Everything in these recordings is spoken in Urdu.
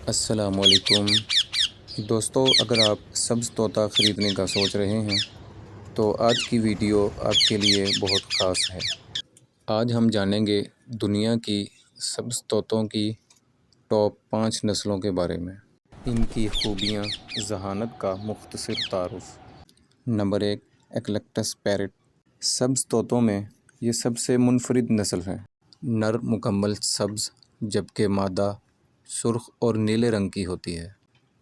السلام علیکم دوستو، اگر آپ سبز طوطا خریدنے کا سوچ رہے ہیں تو آج کی ویڈیو آپ کے لیے بہت خاص ہے۔ آج ہم جانیں گے دنیا کی سبز طوطوں کی ٹاپ 5 نسلوں کے بارے میں، ان کی خوبیاں، ذہانت کا مختصر تعارف۔ Number 1، eclectus parrot. سبز طوطوں میں یہ سب سے منفرد نسل ہے۔ نر مکمل سبز جبکہ مادہ سرخ اور نیلے رنگ کی ہوتی ہے۔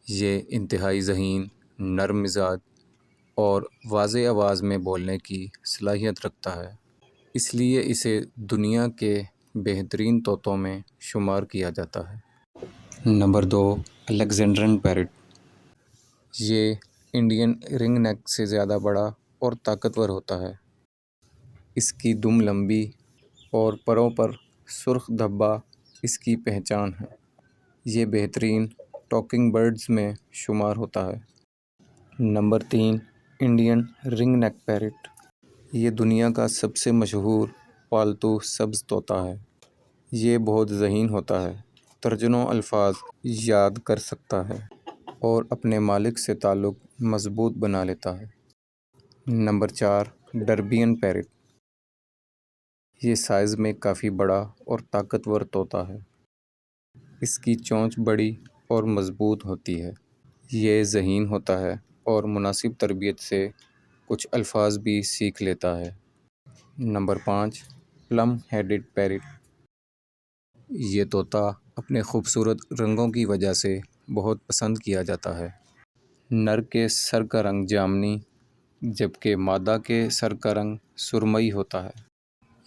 یہ انتہائی ذہین، نرم مزاج اور واضح آواز میں بولنے کی صلاحیت رکھتا ہے، اس لیے اسے دنیا کے بہترین طوطوں میں شمار کیا جاتا ہے۔ Number 2، Alexandrine parrot. یہ انڈین رنگ نیک سے زیادہ بڑا اور طاقتور ہوتا ہے۔ اس کی دم لمبی اور پروں پر سرخ دھبا اس کی پہچان ہے۔ یہ بہترین ٹاکنگ برڈز میں شمار ہوتا ہے۔ نمبر 3، انڈین رنگ نیک پیرٹ۔ یہ دنیا کا سب سے مشہور پالتو سبز طوطا ہے۔ یہ بہت ذہین ہوتا ہے، درجنوں الفاظ یاد کر سکتا ہے اور اپنے مالک سے تعلق مضبوط بنا لیتا ہے۔ Number 4، Derbyan parrot. یہ سائز میں کافی بڑا اور طاقتور طوطا ہے۔ اس کی چونچ بڑی اور مضبوط ہوتی ہے۔ یہ ذہین ہوتا ہے اور مناسب تربیت سے کچھ الفاظ بھی سیکھ لیتا ہے۔ Number 5، plum headed parrot. یہ طوطا اپنے خوبصورت رنگوں کی وجہ سے بہت پسند کیا جاتا ہے۔ نر کے سر کا رنگ جامنی جبکہ مادہ کے سر کا رنگ سرمئی ہوتا ہے۔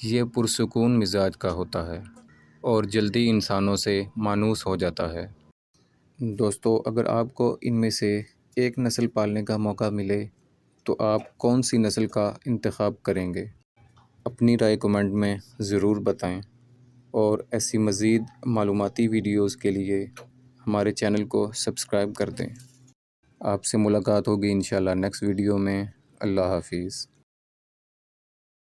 یہ پرسکون مزاج کا ہوتا ہے اور جلدی انسانوں سے مانوس ہو جاتا ہے۔ دوستو، اگر آپ کو ان میں سے ایک نسل پالنے کا موقع ملے تو آپ کون سی نسل کا انتخاب کریں گے؟ اپنی رائے کمنٹ میں ضرور بتائیں، اور ایسی مزید معلوماتی ویڈیوز کے لیے ہمارے چینل کو سبسکرائب کر دیں۔ آپ سے ملاقات ہوگی انشاءاللہ نیکسٹ ویڈیو میں۔ اللہ حافظ۔